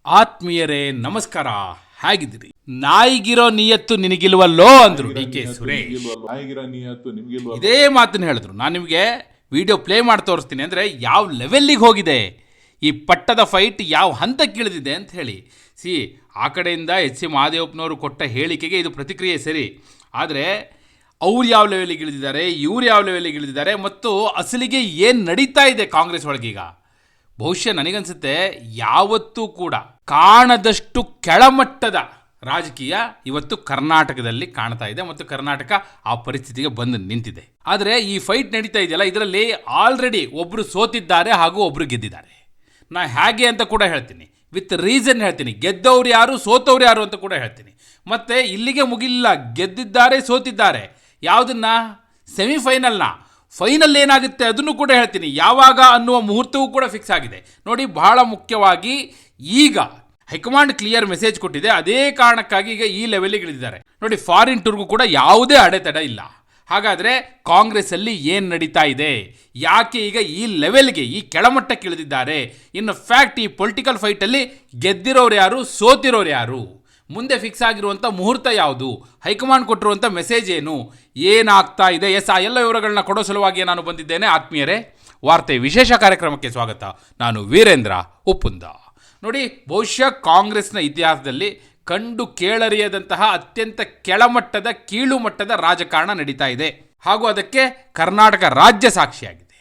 ಆತ್ಮೀಯರೇ ನಮಸ್ಕಾರ, ಹೇಗಿದ್ದೀರಿ? ನಾಯಿಗಿರೋ ನಿಯತ್ತು ನಿನಗಿಲ್ವಲ್ಲೋ ಅಂದ್ರು ಡಿ ಕೆ ಸುರೇಶ್. ಇದೇ ಮಾತನ್ನು ಹೇಳಿದ್ರು. ನಾನು ನಿಮಗೆ ವಿಡಿಯೋ ಪ್ಲೇ ಮಾಡಿ ತೋರಿಸ್ತೀನಿ. ಅಂದರೆ ಯಾವ ಲೆವೆಲ್ಲಿಗೆ ಹೋಗಿದೆ ಈ ಪಟ್ಟದ ಫೈಟ್, ಯಾವ ಹಂತಕ್ಕೆ ಇಳಿದಿದೆ ಅಂತ ಹೇಳಿ. ಆ ಕಡೆಯಿಂದ ಎಚ್ ಸಿ ಮಹದೇವಪ್ಪನವರು ಕೊಟ್ಟ ಹೇಳಿಕೆಗೆ ಇದು ಪ್ರತಿಕ್ರಿಯೆ ಸರಿ, ಆದರೆ ಅವ್ರು ಯಾವ ಲೆವೆಲಿಗೆ ಇಳಿದಿದ್ದಾರೆ, ಇವ್ರು ಯಾವ ಲೆವೆಲಿಗೆ ಇಳಿದಿದ್ದಾರೆ ಮತ್ತು ಅಸಲಿಗೆ ಏನು ನಡೀತಾ ಇದೆ ಕಾಂಗ್ರೆಸ್ ಒಳಗೀಗ, ಬಹುಶಃ ನನಗನ್ಸುತ್ತೆ ಯಾವತ್ತೂ ಕೂಡ ಕಾಣದಷ್ಟು ಕೆಳಮಟ್ಟದ ರಾಜಕೀಯ ಇವತ್ತು ಕರ್ನಾಟಕದಲ್ಲಿ ಕಾಣ್ತಾ ಇದೆ ಮತ್ತು ಕರ್ನಾಟಕ ಆ ಪರಿಸ್ಥಿತಿಗೆ ಬಂದು ನಿಂತಿದೆ. ಆದರೆ ಈ ಫೈಟ್ ನಡೀತಾ ಇದೆಯಲ್ಲ, ಇದರಲ್ಲಿ ಆಲ್ರೆಡಿ ಒಬ್ಬರು ಸೋತಿದ್ದಾರೆ ಹಾಗೂ ಒಬ್ಬರು ಗೆದ್ದಿದ್ದಾರೆ. ನಾ ಹೇಗೆ ಅಂತ ಕೂಡ ಹೇಳ್ತೀನಿ, ವಿತ್ ರೀಸನ್ ಹೇಳ್ತೀನಿ. ಗೆದ್ದವ್ರು ಯಾರು, ಸೋತವ್ರು ಯಾರು ಅಂತ ಕೂಡ ಹೇಳ್ತೀನಿ. ಮತ್ತು ಇಲ್ಲಿಗೆ ಮುಗಿಲ್ಲ, ಗೆದ್ದಿದ್ದಾರೆ, ಸೋತಿದ್ದಾರೆ. ಯಾವುದನ್ನ? ಸೆಮಿಫೈನಲ್ನ. ಫೈನಲ್ ಏನಾಗುತ್ತೆ ಅದನ್ನು ಕೂಡ ಹೇಳ್ತೀನಿ, ಯಾವಾಗ ಅನ್ನುವ ಮುಹೂರ್ತವೂ ಕೂಡ ಫಿಕ್ಸ್ ಆಗಿದೆ. ನೋಡಿ, ಬಹಳ ಮುಖ್ಯವಾಗಿ ಈಗ ಹೈಕಮಾಂಡ್ ಕ್ಲಿಯರ್ ಮೆಸೇಜ್ ಕೊಟ್ಟಿದೆ. ಅದೇ ಕಾರಣಕ್ಕಾಗಿ ಈಗ ಈ ಲೆವೆಲ್ಗೆ ಇಳಿದಿದ್ದಾರೆ. ನೋಡಿ, ಫಾರಿನ್ ಟೂರ್ಗೂ ಕೂಡ ಯಾವುದೇ ಅಡೆತಡೆ ಇಲ್ಲ. ಹಾಗಾದರೆ ಕಾಂಗ್ರೆಸ್ಸಲ್ಲಿ ಏನು ನಡೀತಾ ಇದೆ, ಯಾಕೆ ಈಗ ಈ ಲೆವೆಲ್ಗೆ, ಈ ಕೆಳಮಟ್ಟಕ್ಕೆ ಇಳಿದಿದ್ದಾರೆ? ಇನ್ನು ಫ್ಯಾಕ್ಟ್, ಈ ಪೊಲಿಟಿಕಲ್ ಫೈಟಲ್ಲಿ ಗೆದ್ದಿರೋರು ಯಾರು, ಸೋತಿರೋರು ಯಾರು, ಮುಂದೆ ಫಿಕ್ಸ್ ಆಗಿರುವಂಥ ಮುಹೂರ್ತ ಯಾವುದು, ಹೈಕಮಾಂಡ್ ಕೊಟ್ಟಿರುವಂಥ ಮೆಸೇಜ್ ಏನು, ಏನಾಗ್ತಾ ಇದೆ, ಆ ಎಲ್ಲ ವಿವರಗಳನ್ನ ಕೊಡೋ ಸಲುವಾಗಿ ನಾನು ಬಂದಿದ್ದೇನೆ. ಆತ್ಮೀಯರೇ, ವಾರ್ತೆ ವಿಶೇಷ ಕಾರ್ಯಕ್ರಮಕ್ಕೆ ಸ್ವಾಗತ. ನಾನು ವೀರೇಂದ್ರ ಉಪ್ಪುಂದ. ನೋಡಿ, ಬಹುಶಃ ಕಾಂಗ್ರೆಸ್ನ ಇತಿಹಾಸದಲ್ಲಿ ಕಂಡು ಕೇಳರಿಯದಂತಹ ಅತ್ಯಂತ ಕೆಳಮಟ್ಟದ, ಕೀಳು ಮಟ್ಟದ ರಾಜಕಾರಣ ನಡೀತಾ ಇದೆ ಹಾಗೂ ಅದಕ್ಕೆ ಕರ್ನಾಟಕ ರಾಜ್ಯ ಸಾಕ್ಷಿಯಾಗಿದೆ.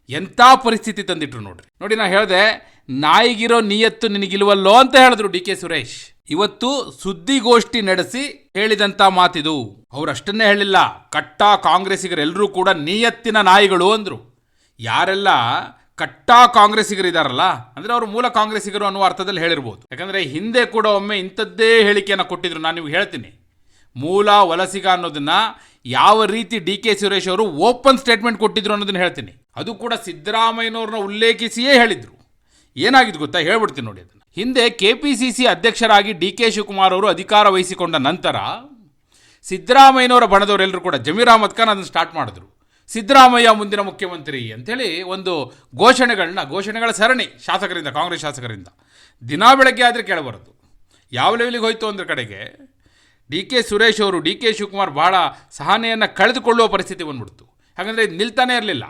ಎಂಥ ಪರಿಸ್ಥಿತಿ ತಂದಿಟ್ರು ನೋಡ್ರಿ. ನೋಡಿ, ನಾನು ಹೇಳಿದೆ ನಾಯಿಗಿರೋ ನಿಯತ್ತು ನಿನಗಿಲ್ವಲ್ಲೋ ಅಂತ ಹೇಳಿದ್ರು ಡಿ ಕೆ ಸುರೇಶ್. ಇವತ್ತು ಸುದ್ದಿಗೋಷ್ಠಿ ನಡೆಸಿ ಹೇಳಿದಂಥ ಮಾತಿದು. ಅವ್ರು ಅಷ್ಟನ್ನೇ ಹೇಳಿಲ್ಲ, ಕಟ್ಟಾ ಕಾಂಗ್ರೆಸ್ಸಿಗರೆಲ್ಲರೂ ಕೂಡ ನಿಯತ್ತಿನ ನಾಯಿಗಳು ಅಂದರು. ಯಾರೆಲ್ಲ ಕಟ್ಟಾ ಕಾಂಗ್ರೆಸ್ಸಿಗರಿದಾರಲ್ಲ, ಅಂದರೆ ಅವರು ಮೂಲ ಕಾಂಗ್ರೆಸ್ಸಿಗರು ಅನ್ನುವ ಅರ್ಥದಲ್ಲಿ ಹೇಳಿರ್ಬೋದು. ಯಾಕಂದರೆ ಹಿಂದೆ ಕೂಡ ಒಮ್ಮೆ ಇಂಥದ್ದೇ ಹೇಳಿಕೆಯನ್ನು ಕೊಟ್ಟಿದ್ರು. ನಾನು ನಿಮ್ಗೆ ಹೇಳ್ತೀನಿ, ಮೂಲ ವಲಸಿಗ ಅನ್ನೋದನ್ನ ಯಾವ ರೀತಿ ಡಿ ಕೆ ಸುರೇಶ್ ಅವರು ಓಪನ್ ಸ್ಟೇಟ್ಮೆಂಟ್ ಕೊಟ್ಟಿದ್ರು ಅನ್ನೋದನ್ನ ಹೇಳ್ತೀನಿ. ಅದು ಕೂಡ ಸಿದ್ದರಾಮಯ್ಯನವ್ರನ್ನ ಉಲ್ಲೇಖಿಸಿಯೇ ಹೇಳಿದ್ರು. ಏನಾಗಿದ್ದು ಗೊತ್ತಾ, ಹೇಳ್ಬಿಡ್ತೀನಿ ನೋಡಿ ಅದನ್ನು. ಹಿಂದೆ KPCC ಅಧ್ಯಕ್ಷರಾಗಿ ಡಿ ಕೆ ಶಿವಕುಮಾರ್ ಅವರು ಅಧಿಕಾರ ವಹಿಸಿಕೊಂಡ ನಂತರ ಸಿದ್ದರಾಮಯ್ಯನವರ ಬಣದವರೆಲ್ಲರೂ ಕೂಡ, ಜಮೀರ್ ಅಹಮದ್ ಖಾನ್ ಅದನ್ನು ಸ್ಟಾರ್ಟ್ ಮಾಡಿದ್ರು. ಸಿದ್ದರಾಮಯ್ಯ ಮುಂದಿನ ಮುಖ್ಯಮಂತ್ರಿ ಅಂಥೇಳಿ ಒಂದು ಘೋಷಣೆಗಳ ಸರಣಿ ಶಾಸಕರಿಂದ, ಕಾಂಗ್ರೆಸ್ ಶಾಸಕರಿಂದ ದಿನಾ ಬೆಳಗ್ಗೆ ಆದರೆ ಕೇಳಬಾರದು. ಯಾವ ಲೆವೆಲಿಗೆ ಹೋಯ್ತು ಅಂದ್ರೆ ಕಡೆಗೆ ಡಿ ಕೆ ಸುರೇಶ್ ಅವರು, ಡಿ ಕೆ ಶಿವಕುಮಾರ್ ಬಹಳ ಸಹನೆಯನ್ನು ಕಳೆದುಕೊಳ್ಳುವ ಪರಿಸ್ಥಿತಿ ಬಂದ್ಬಿಡ್ತು. ಹಾಗಂದರೆ ಇದು ನಿಲ್ತಾನೇ ಇರಲಿಲ್ಲ.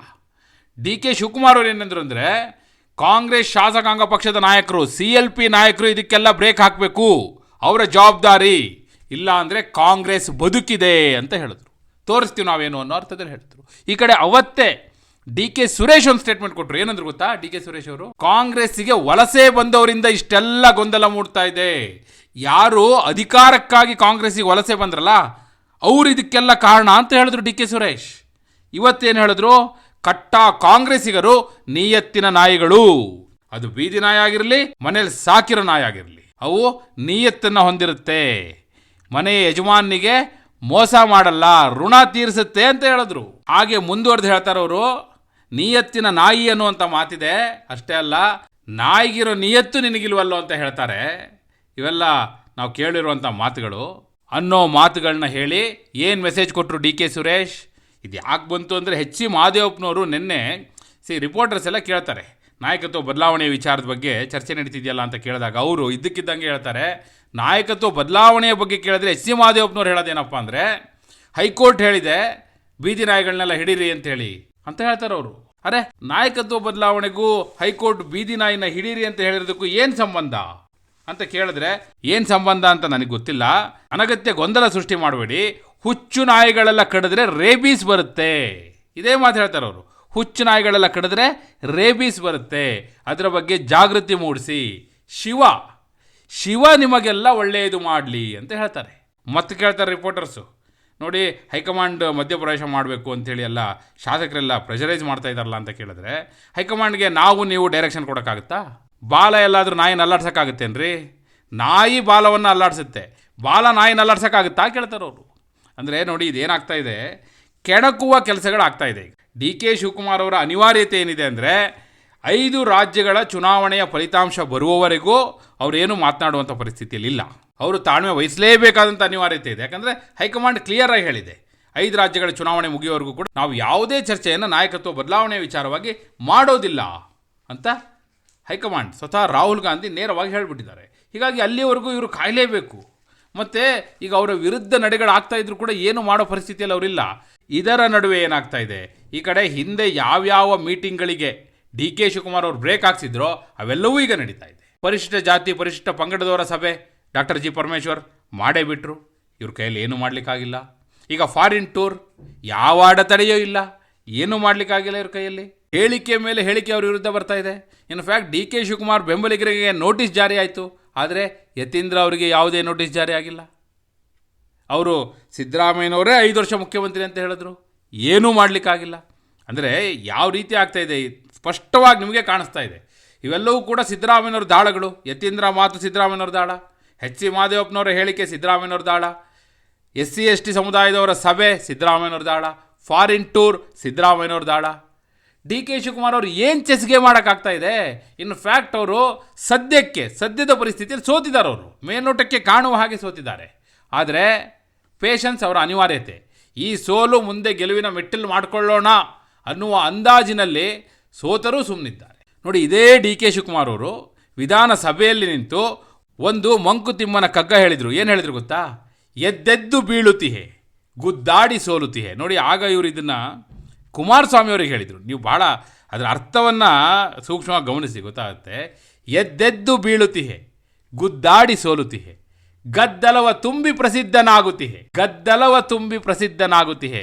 ಡಿ ಕೆ ಶಿವಕುಮಾರ್ ಅವರು ಏನಂದ್ರು ಅಂದರೆ, ಕಾಂಗ್ರೆಸ್ ಶಾಸಕಾಂಗ ಪಕ್ಷದ ನಾಯಕರು, CLP ನಾಯಕರು ಇದಕ್ಕೆಲ್ಲ ಬ್ರೇಕ್ ಹಾಕಬೇಕು, ಅವರ ಜವಾಬ್ದಾರಿ, ಇಲ್ಲ ಅಂದರೆ ಕಾಂಗ್ರೆಸ್ ಬದುಕಿದೆ ಅಂತ ಹೇಳಿದ್ರು. ತೋರಿಸ್ತೀವಿ ನಾವೇನು ಅನ್ನೋ ಅರ್ಥದಲ್ಲಿ ಹೇಳ್ತಾರೆ. ಈ ಕಡೆ ಅವತ್ತೇ ಡಿ ಕೆ ಸುರೇಶ್ ಒಂದು ಸ್ಟೇಟ್ಮೆಂಟ್ ಕೊಟ್ಟರು. ಏನಂದ್ರು ಗೊತ್ತಾ ಡಿ ಕೆ ಸುರೇಶ್ ಅವರು? ಕಾಂಗ್ರೆಸ್ಸಿಗೆ ವಲಸೆ ಬಂದವರಿಂದ ಇಷ್ಟೆಲ್ಲ ಗೊಂದಲ ಮೂಡ್ತಾ ಇದೆ. ಯಾರು ಅಧಿಕಾರಕ್ಕಾಗಿ ಕಾಂಗ್ರೆಸ್ಸಿಗೆ ವಲಸೆ ಬಂದ್ರಲ್ಲ, ಅವರು ಇದಕ್ಕೆಲ್ಲ ಕಾರಣ ಅಂತ ಹೇಳಿದ್ರು ಡಿ ಕೆ ಸುರೇಶ್. ಇವತ್ತೇನು ಹೇಳಿದ್ರು? ಕಟ್ಟಾ ಕಾಂಗ್ರೆಸ್ಸಿಗರು ನಿಯತ್ತಿನ ನಾಯಿಗಳು. ಅದು ಬೀದಿ ನಾಯಿ ಆಗಿರಲಿ, ಮನೇಲಿ ಸಾಕಿರೋ ನಾಯಿ ಆಗಿರಲಿ, ಅವು ನಿಯತ್ತನ್ನು ಹೊಂದಿರುತ್ತೆ. ಮನೆಯ ಯಜಮಾನಿಗೆ ಮೋಸ ಮಾಡಲ್ಲ, ಋಣ ತೀರಿಸುತ್ತೆ ಅಂತ ಹೇಳಿದ್ರು. ಹಾಗೆ ಮುಂದುವರೆದು ಹೇಳ್ತಾರೆ ಅವರು, ನಿಯತ್ತಿನ ನಾಯಿ ಅನ್ನುವಂಥ ಮಾತಿದೆ. ಅಷ್ಟೇ ಅಲ್ಲ, ನಾಯಿಗಿರೋ ನಿಯತ್ತು ನಿನಗಿಲ್ವಲ್ಲೋ ಅಂತ ಹೇಳ್ತಾರೆ. ಇವೆಲ್ಲ ನಾವು ಕೇಳಿರುವಂಥ ಮಾತುಗಳು. ಅನ್ನೋ ಮಾತುಗಳನ್ನ ಹೇಳಿ ಏನು ಮೆಸೇಜ್ ಕೊಟ್ಟರು ಡಿ ಕೆ ಸುರೇಶ್? ಇದು ಯಾಕೆ ಬಂತು ಅಂದರೆ, ಎಚ್ ಸಿ ಮಹದೇವಪ್ಪನವರು ನಿನ್ನೆ ರಿಪೋರ್ಟರ್ಸ್ ಎಲ್ಲ ಕೇಳ್ತಾರೆ, ನಾಯಕತ್ವ ಬದಲಾವಣೆ ವಿಚಾರದ ಬಗ್ಗೆ ಚರ್ಚೆ ನಡೀತಿದೆಯಲ್ಲ ಅಂತ ಕೇಳಿದಾಗ ಅವರು ಇದ್ದಕ್ಕಿದ್ದಂಗೆ ಹೇಳ್ತಾರೆ, ನಾಯಕತ್ವ ಬದಲಾವಣೆಯ ಬಗ್ಗೆ ಕೇಳಿದ್ರೆ ಎಚ್ ಸಿ ಮಹದೇವಪ್ಪನವ್ರು ಹೇಳೋದೇನಪ್ಪ ಅಂದರೆ, ಹೈಕೋರ್ಟ್ ಹೇಳಿದೆ ಬೀದಿ ನಾಯಿಗಳನ್ನೆಲ್ಲ ಹಿಡೀರಿ ಅಂತೇಳಿ ಅಂತ ಹೇಳ್ತಾರೆ ಅವರು. ಅರೆ, ನಾಯಕತ್ವ ಬದಲಾವಣೆಗೂ ಹೈಕೋರ್ಟ್ ಬೀದಿ ನಾಯಿನ ಹಿಡೀರಿ ಅಂತ ಹೇಳಿರೋದಕ್ಕೂ ಏನು ಸಂಬಂಧ ಅಂತ ಕೇಳಿದ್ರೆ, ಏನು ಸಂಬಂಧ ಅಂತ ನನಗೆ ಗೊತ್ತಿಲ್ಲ, ಅನಗತ್ಯ ಗೊಂದಲ ಸೃಷ್ಟಿ ಮಾಡಬೇಡಿ, ಹುಚ್ಚು ನಾಯಿಗಳೆಲ್ಲ ಕಡಿದ್ರೆ ರೇಬೀಸ್ ಬರುತ್ತೆ. ಇದೇ ಮಾತು ಹೇಳ್ತಾರೆ ಅವರು. ಹುಚ್ಚು ನಾಯಿಗಳೆಲ್ಲ ಕಡಿದ್ರೆ ರೇಬೀಸ್ ಬರುತ್ತೆ, ಅದರ ಬಗ್ಗೆ ಜಾಗೃತಿ ಮೂಡಿಸಿ, ಶಿವ ನಿಮಗೆಲ್ಲ ಒಳ್ಳೆಯದು ಮಾಡಲಿ ಅಂತ ಹೇಳ್ತಾರೆ. ಮತ್ತೆ ಕೇಳ್ತಾರೆ ರಿಪೋರ್ಟರ್ಸು, ನೋಡಿ ಹೈಕಮಾಂಡ್ ಮಧ್ಯಪ್ರವೇಶ ಮಾಡಬೇಕು ಅಂಥೇಳಿ ಎಲ್ಲ ಶಾಸಕರೆಲ್ಲ ಪ್ರೆಷರೈಸ್ ಮಾಡ್ತಾ ಇದ್ದಾರಲ್ಲ ಅಂತ ಕೇಳಿದ್ರೆ, ಹೈಕಮಾಂಡ್ಗೆ ನೀವು ಡೈರೆಕ್ಷನ್ ಕೊಡೋಕ್ಕಾಗುತ್ತಾ? ಬಾಲ ಎಲ್ಲಾದರೂ ನಾಯಿನ ಅಲ್ಲಾಡ್ಸೋಕ್ಕಾಗುತ್ತೇನ್ರಿ? ನಾಯಿ ಬಾಲವನ್ನು ಅಲ್ಲಾಡಿಸುತ್ತೆ, ಬಾಲ ನಾಯಿನ ಅಲ್ಲಾಡ್ಸೋಕ್ಕಾಗುತ್ತಾ ಕೇಳ್ತಾರೆ ಅವರು. ಅಂದರೆ ನೋಡಿ, ಇದೇನಾಗ್ತಾ ಇದೆ, ಕೆಣಕುವ ಕೆಲಸಗಳಾಗ್ತಾ ಇದೆ. ಡಿ ಕೆ ಶಿವಕುಮಾರ್ ಅವರ ಅನಿವಾರ್ಯತೆ ಏನಿದೆ ಅಂದರೆ, 5 ರಾಜ್ಯಗಳ ಚುನಾವಣೆಯ ಫಲಿತಾಂಶ ಬರುವವರೆಗೂ ಅವರೇನು ಮಾತನಾಡುವಂಥ ಪರಿಸ್ಥಿತಿಯಲ್ಲಿ ಇಲ್ಲ. ಅವರು ತಾಳ್ಮೆ ವಹಿಸಲೇಬೇಕಾದಂಥ ಅನಿವಾರ್ಯತೆ ಇದೆ. ಯಾಕಂದರೆ ಹೈಕಮಾಂಡ್ ಕ್ಲಿಯರ್ ಆಗಿ ಹೇಳಿದೆ, 5 ರಾಜ್ಯಗಳ ಚುನಾವಣೆ ಮುಗಿಯುವವರೆಗೂ ಕೂಡ ನಾವು ಯಾವುದೇ ಚರ್ಚೆಯನ್ನು ನಾಯಕತ್ವ ಬದಲಾವಣೆ ವಿಚಾರವಾಗಿ ಮಾಡೋದಿಲ್ಲ ಅಂತ ಹೈಕಮಾಂಡ್ ಸ್ವತಃ ರಾಹುಲ್ ಗಾಂಧಿ ನೇರವಾಗಿ ಹೇಳಿಬಿಟ್ಟಿದ್ದಾರೆ. ಹೀಗಾಗಿ ಅಲ್ಲಿವರೆಗೂ ಇವರು ಕಾಯಲೇಬೇಕು. ಮತ್ತು ಈಗ ಅವರ ವಿರುದ್ಧ ನಡೆಗಳಾಗ್ತಾ ಇದ್ರು ಕೂಡ ಏನು ಮಾಡೋ ಪರಿಸ್ಥಿತಿಯಲ್ಲಿ ಅವರಿಲ್ಲ. ಇದರ ನಡುವೆ ಏನಾಗ್ತಾ ಇದೆ, ಈ ಕಡೆ ಹಿಂದೆ ಯಾವ್ಯಾವ ಮೀಟಿಂಗ್ಗಳಿಗೆ ಡಿ ಕೆ ಶಿವಕುಮಾರ್ ಅವರು ಬ್ರೇಕ್ ಹಾಕ್ಸಿದ್ರೋ ಅವೆಲ್ಲವೂ ಈಗ ನಡೀತಾ ಇದೆ. ಪರಿಶಿಷ್ಟ ಜಾತಿ ಪರಿಶಿಷ್ಟ ಪಂಗಡದವರ ಸಭೆ ಡಾಕ್ಟರ್ ಜಿ ಪರಮೇಶ್ವರ್ ಮಾಡೇ ಬಿಟ್ರು. ಇವ್ರ ಕೈಯಲ್ಲಿ ಏನೂ ಮಾಡಲಿಕ್ಕಾಗಿಲ್ಲ. ಈಗ ಫಾರಿನ್ ಟೂರ್ ಯಾವ ಅಡೆತಡೆಯೂ ಇಲ್ಲ, ಏನೂ ಮಾಡಲಿಕ್ಕಾಗಿಲ್ಲ ಇವ್ರ ಕೈಯಲ್ಲಿ. ಹೇಳಿಕೆ ಮೇಲೆ ಹೇಳಿಕೆ ಅವ್ರ ವಿರುದ್ಧ ಬರ್ತಾ ಇದೆ. ಇನ್ಫ್ಯಾಕ್ಟ್ ಡಿ ಕೆ ಶಿವಕುಮಾರ್ ಬೆಂಬಲಿಗರಿಗೆ ನೋಟಿಸ್ ಜಾರಿ ಆಯಿತು, ಆದರೆ ಯತೀಂದ್ರ ಅವರಿಗೆ ಯಾವುದೇ ನೋಟಿಸ್ ಜಾರಿ ಆಗಿಲ್ಲ. ಅವರು ಸಿದ್ದರಾಮಯ್ಯನವರೇ 5 ವರ್ಷ ಮುಖ್ಯಮಂತ್ರಿ ಅಂತ ಹೇಳಿದ್ರು, ಏನೂ ಮಾಡಲಿಕ್ಕಾಗಿಲ್ಲ. ಅಂದರೆ ಯಾವ ರೀತಿ ಆಗ್ತಾಯಿದೆ ಸ್ಪಷ್ಟವಾಗಿ ನಿಮಗೆ ಕಾಣಿಸ್ತಾ ಇದೆ. ಇವೆಲ್ಲವೂ ಕೂಡ ಸಿದ್ದರಾಮಯ್ಯನವ್ರ ದಾಳಗಳು. ಯತೀಂದ್ರ ಮಾತು ಸಿದ್ದರಾಮಯ್ಯನವ್ರ ದಾಳ, ಎಚ್ ಸಿ ಮಹದೇವಪ್ಪನವರ ಹೇಳಿಕೆ ಸಿದ್ದರಾಮಯ್ಯನವ್ರ ದಾಳ, SC ST ಸಮುದಾಯದವರ ಸಭೆ ಸಿದ್ದರಾಮಯ್ಯನವ್ರ ದಾಳ, ಫಾರಿನ್ ಟೂರ್ ಸಿದ್ದರಾಮಯ್ಯನವ್ರ ದಾಳ. ಡಿ ಕೆ ಶಿವಕುಮಾರ್ ಅವರು ಏನು ಚೆಸ್ಗೆ ಮಾಡೋಕ್ಕಾಗ್ತಾ ಇದೆ. ಇನ್ಫ್ಯಾಕ್ಟ್ ಅವರು ಸದ್ಯದ ಪರಿಸ್ಥಿತಿಯಲ್ಲಿ ಸೋತಿದ್ದಾರೆ. ಅವರು ಮೇಲ್ನೋಟಕ್ಕೆ ಕಾಣುವ ಹಾಗೆ ಸೋತಿದ್ದಾರೆ. ಆದರೆ ಪೇಷನ್ಸ್ ಅವರ ಅನಿವಾರ್ಯತೆ. ಈ ಸೋಲು ಮುಂದೆ ಗೆಲುವಿನ ಮೆಟ್ಟಿಲು ಮಾಡಿಕೊಳ್ಳೋಣ ಅನ್ನುವ ಅಂದಾಜಿನಲ್ಲಿ ಸೋತರೂ ಸುಮ್ಮನಿದ್ದಾರೆ. ನೋಡಿ, ಇದೇ ಡಿ ಕೆ ಶಿವಕುಮಾರ್ ಅವರು ವಿಧಾನಸಭೆಯಲ್ಲಿ ನಿಂತು ಒಂದು ಮಂಕುತಿಮ್ಮನ ಕಗ್ಗ ಹೇಳಿದರು. ಏನು ಹೇಳಿದ್ರು ಗೊತ್ತಾ? ಎದ್ದೆದ್ದು ಬೀಳುತ್ತಿಹೆ, ಗುದ್ದಾಡಿ ಸೋಲುತ್ತಿಹೆ. ನೋಡಿ, ಆಗ ಇವರು ಇದನ್ನು ಕುಮಾರಸ್ವಾಮಿ ಅವರಿಗೆ ಹೇಳಿದರು. ನೀವು ಭಾಳ ಅದರ ಅರ್ಥವನ್ನು ಸೂಕ್ಷ್ಮವಾಗಿ ಗಮನಿಸಿ, ಗೊತ್ತಾಗುತ್ತೆ. ಎದ್ದೆದ್ದು ಬೀಳುತ್ತಿಹೆ, ಗುದ್ದಾಡಿ ಸೋಲುತ್ತಿಹೆ, ಗದ್ದಲವ ತುಂಬಿ ಪ್ರಸಿದ್ಧನಾಗುತ್ತಿಹೆ,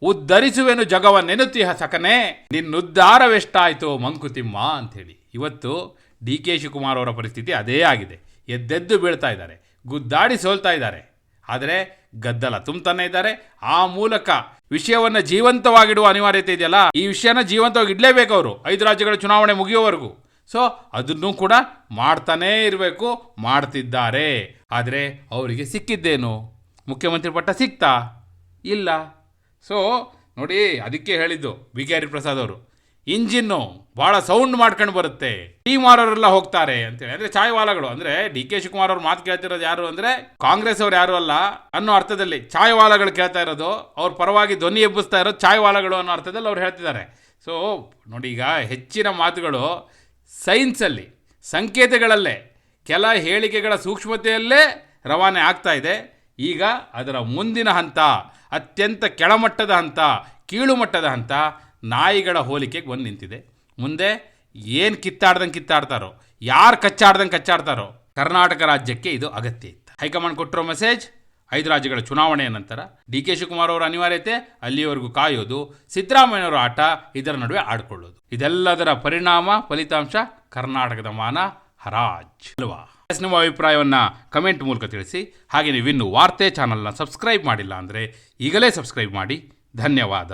ಉದ್ಧರಿಸುವೆನು ಜಗವನ್ನೆನ್ನುತ್ತಿಹ ಸಕನೆ, ನಿನ್ನುದ್ಧಾರವೆಷ್ಟಾಯಿತೋ ಮಂಕುತಿಮ್ಮ ಅಂಥೇಳಿ. ಇವತ್ತು ಡಿ ಕೆ ಶಿವಕುಮಾರ್ ಅವರ ಪರಿಸ್ಥಿತಿ ಅದೇ ಆಗಿದೆ. ಎದ್ದೆದ್ದು ಬೀಳ್ತಾ ಇದ್ದಾರೆ, ಗುದ್ದಾಡಿ ಸೋಲ್ತಾ ಇದ್ದಾರೆ, ಆದರೆ ಗದ್ದಲ ತುಂಬತಾನೆ ಇದ್ದಾರೆ. ಆ ಮೂಲಕ ವಿಷಯವನ್ನು ಜೀವಂತವಾಗಿಡುವ ಅನಿವಾರ್ಯತೆ ಇದೆಯಲ್ಲ, ಈ ವಿಷಯನ ಜೀವಂತವಾಗಿ ಇಡಲೇಬೇಕು ಅವರು 5 ರಾಜ್ಯಗಳ ಚುನಾವಣೆ ಮುಗಿಯೋವರೆಗೂ. ಸೊ ಅದನ್ನು ಕೂಡ ಮಾಡ್ತಾನೇ ಇರಬೇಕು, ಮಾಡ್ತಿದ್ದಾರೆ. ಆದರೆ ಅವರಿಗೆ ಸಿಕ್ಕಿದ್ದೇನು? ಮುಖ್ಯಮಂತ್ರಿ ಪಟ್ಟ ಸಿಕ್ತಾ? ಇಲ್ಲ. ಸೊ ನೋಡಿ, ಅದಕ್ಕೆ ಹೇಳಿದ್ದು ಬಿ ಕೆ ಹರಿಪ್ರಸಾದ್ ಅವರು, ಇಂಜಿನ್ನು ಭಾಳ ಸೌಂಡ್ ಮಾಡ್ಕೊಂಡು ಬರುತ್ತೆ, ಟೀ ಮಾರೋರೆಲ್ಲ ಹೋಗ್ತಾರೆ ಅಂತೇಳಿ. ಅಂದರೆ ಚಾಯ್ವಾಲಗಳು, ಅಂದರೆ ಡಿ ಕೆ ಶಿವಕುಮಾರ್ ಅವ್ರ ಮಾತು ಕೇಳ್ತಿರೋದು ಯಾರು ಅಂದರೆ ಕಾಂಗ್ರೆಸ್ ಅವ್ರು ಯಾರು ಅಲ್ಲ ಅನ್ನೋ ಅರ್ಥದಲ್ಲಿ ಚಾಯ್ವಾಲಗಳು ಕೇಳ್ತಾ ಇರೋದು, ಅವ್ರ ಪರವಾಗಿ ಧ್ವನಿ ಎಬ್ಬಿಸ್ತಾ ಇರೋದು ಚಾಯ್ವಾಲಗಳು ಅನ್ನೋ ಅರ್ಥದಲ್ಲಿ ಅವ್ರು ಹೇಳ್ತಿದ್ದಾರೆ. ಸೊ ನೋಡಿ, ಈಗ ಹೆಚ್ಚಿನ ಮಾತುಗಳು ಸೈನ್ಸಲ್ಲಿ, ಸಂಕೇತಗಳಲ್ಲೇ, ಕೆಲ ಹೇಳಿಕೆಗಳ ಸೂಕ್ಷ್ಮತೆಯಲ್ಲೇ ರವಾನೆ ಆಗ್ತಾ ಇದೆ. ಈಗ ಅದರ ಮುಂದಿನ ಹಂತ, ಅತ್ಯಂತ ಕೆಳಮಟ್ಟದ ಹಂತ, ಕೀಳು ಮಟ್ಟದ ಹಂತ, ನಾಯಿಗಳ ಹೋಲಿಕೆಗೆ ಬಂದು ನಿಂತಿದೆ. ಮುಂದೆ ಏನು ಕಿತ್ತಾಡ್ತಾರೋ, ಯಾರು ಕಚ್ಚಾಡ್ತಾರೋ, ಕರ್ನಾಟಕ ರಾಜ್ಯಕ್ಕೆ ಇದು ಅಗತ್ಯ ಇತ್ತು. ಹೈಕಮಾಂಡ್ ಕೊಟ್ಟಿರೋ ಮೆಸೇಜ್ 5 ರಾಜ್ಯಗಳ ಚುನಾವಣೆಯ ನಂತರ ಡಿ ಕೆ ಶಿವಕುಮಾರ್ ಅವರ ಅನಿವಾರ್ಯತೆ, ಅಲ್ಲಿಯವರೆಗೂ ಕಾಯೋದು, ಸಿದ್ದರಾಮಯ್ಯನವರ ಆಟ, ಇದರ ನಡುವೆ ಆಡ್ಕೊಳ್ಳೋದು. ಇದೆಲ್ಲದರ ಫಲಿತಾಂಶ ಕರ್ನಾಟಕದ ಮಾನ ಹರಾಜ್ ಅಲ್ವಾ? ನಿಮ್ಮ ಅಭಿಪ್ರಾಯವನ್ನು ಕಮೆಂಟ್ ಮೂಲಕ ತಿಳಿಸಿ. ಹಾಗೆ ನೀವಿನ್ನೂ ವಾರ್ತೆ ಚಾನಲ್ನ ಸಬ್ಸ್ಕ್ರೈಬ್ ಮಾಡಿಲ್ಲ ಅಂದರೆ ಈಗಲೇ ಸಬ್ಸ್ಕ್ರೈಬ್ ಮಾಡಿ. ಧನ್ಯವಾದ.